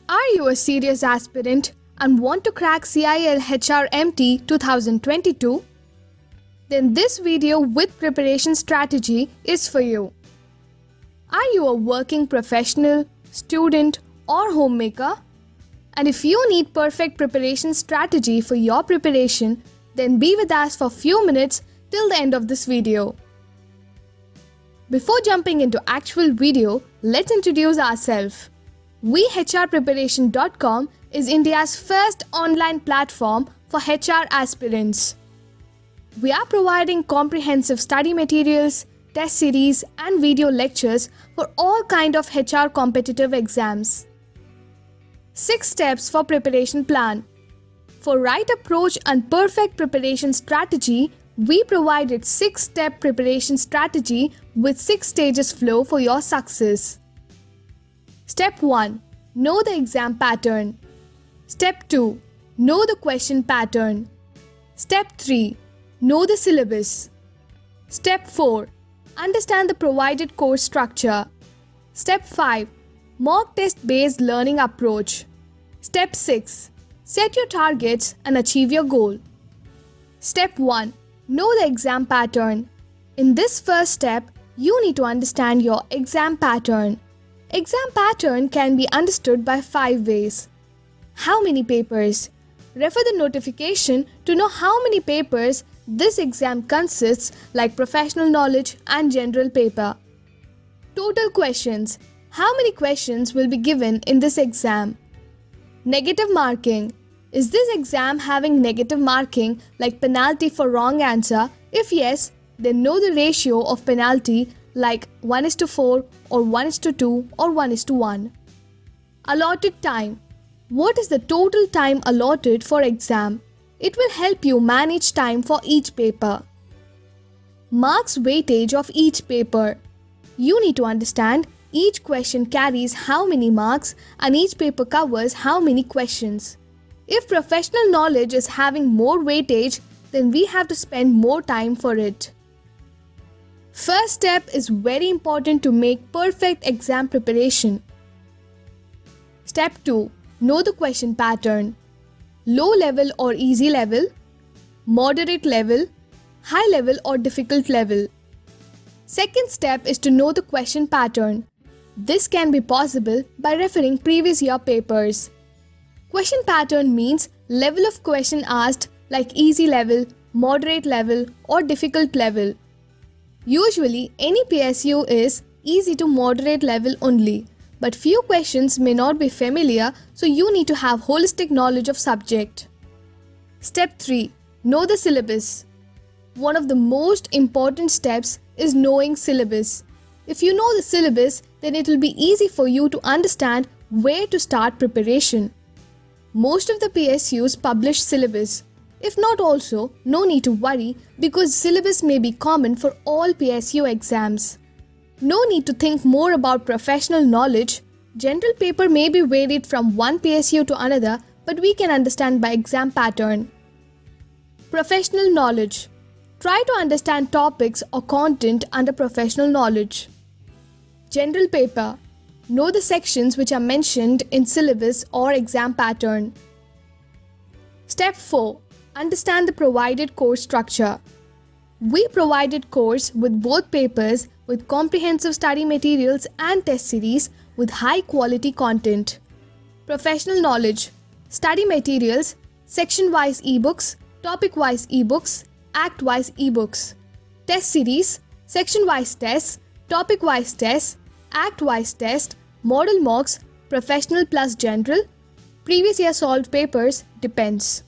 Are you a serious aspirant and want to crack CIL HRMT 2022? Then this video with preparation strategy is for you. Are you a working professional, student or homemaker? And if you need perfect preparation strategy for your preparation, then be with us for a few minutes till the end of this video. Before jumping into actual video, let's introduce ourselves. HRpreparation.com is India's first online platform for HR aspirants. We are providing comprehensive study materials, test series and video lectures for all kinds of HR competitive exams. 6 steps for preparation plan. For right approach and perfect preparation strategy, we provided 6-step preparation strategy with 6 stages flow for your success. Step 1. Know the exam pattern. Step 2. Know the question pattern. Step 3. Know the syllabus. Step 4. Understand the provided course structure. Step 5. Mock test based learning approach. Step 6. Set your targets and achieve your goal. Step 1. Know the exam pattern. In this first step, you need to understand your exam pattern. Exam pattern can be understood by 5 ways. How many papers? Refer the notification to know how many papers this exam consists, like professional knowledge and general paper. Total questions. How many questions will be given in this exam? Negative marking. Is this exam having negative marking like penalty for wrong answer? If yes, then know the ratio of penalty like 1:4 or 1:2 or 1:1. Allotted time. What is the total time allotted for exam? It will help you manage time for each paper. Marks weightage of each paper. You need to understand each question carries how many marks and each paper covers how many questions. If professional knowledge is having more weightage, then we have to spend more time for it. First step is very important to make perfect exam preparation. Step 2. Know the question pattern. Low level or easy level, moderate level, high level or difficult level. Second step is to know the question pattern. This can be possible by referring previous year papers. Question pattern means level of question asked like easy level, moderate level or difficult level. Usually any PSU is easy to moderate level only, but few questions may not be familiar, so you need to have holistic knowledge of subject. Step 3. Know the syllabus. One of the most important steps is knowing syllabus. If you know the syllabus, then it will be easy for you to understand where to start preparation. Most of the PSUs publish syllabus. If not also, no need to worry because syllabus may be common for all PSU exams. No need to think more about professional knowledge. General paper may be varied from one PSU to another, but we can understand by exam pattern. Professional knowledge. Try to understand topics or content under professional knowledge. General paper. Know the sections which are mentioned in syllabus or exam pattern. Step 4. Understand the provided course structure. We provided course with both papers with comprehensive study materials and test series with high quality content. Professional knowledge. Study materials, section-wise ebooks, topic-wise ebooks, act-wise ebooks. Test series, section-wise tests, topic-wise tests, act-wise test, model mocks, professional plus general, previous year solved papers, depends.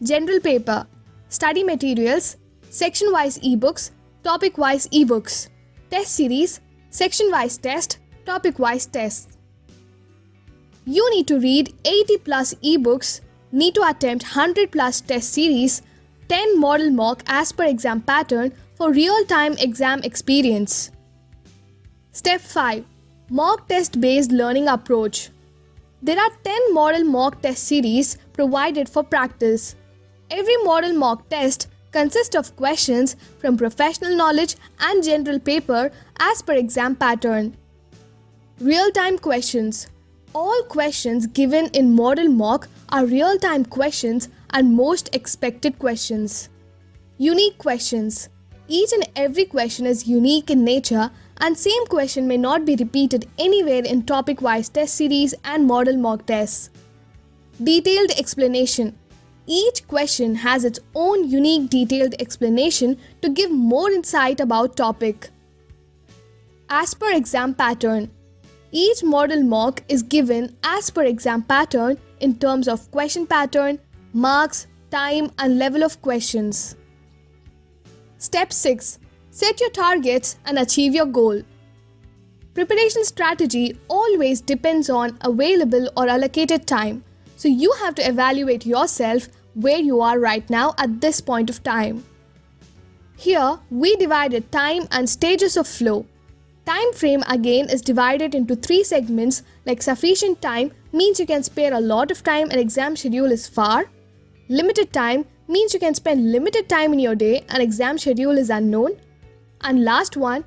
General paper, study materials, section-wise ebooks, topic-wise ebooks, test series, section-wise test, topic-wise tests. You need to read 80 plus ebooks, need to attempt 100 plus test series, 10 model mock as per exam pattern for real-time exam experience. Step 5. Mock test based learning approach. There are 10 model mock test series provided for practice. Every model mock test consists of questions from professional knowledge and general paper as per exam pattern. Real-time questions. All questions given in model mock are real-time questions and most expected questions. Unique questions. Each and every question is unique in nature, and same question may not be repeated anywhere in topic-wise test series and model mock tests. Detailed explanation. Each question has its own unique detailed explanation to give more insight about topic. As per exam pattern. Each model mock is given as per exam pattern in terms of question pattern, marks, time and level of questions. Step 6. Set your targets and achieve your goal. Preparation strategy always depends on available or allocated time. So you have to evaluate yourself where you are right now at this point of time. Here we divided time and stages of flow. Time frame again is divided into 3 segments, like sufficient time means you can spare a lot of time and exam schedule is far. Limited time means you can spend limited time in your day and exam schedule is unknown. And last one,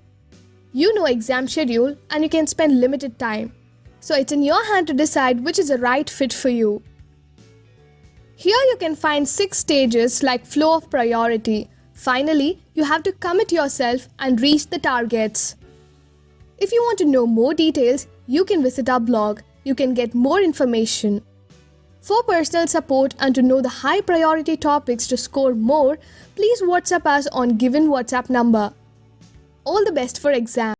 you know exam schedule and you can spend limited time. So it's in your hand to decide which is the right fit for you. Here you can find 6 stages like flow of priority. Finally, you have to commit yourself and reach the targets. If you want to know more details, you can visit our blog. You can get more information. For personal support and to know the high priority topics to score more, please WhatsApp us on given WhatsApp number. All the best for exam.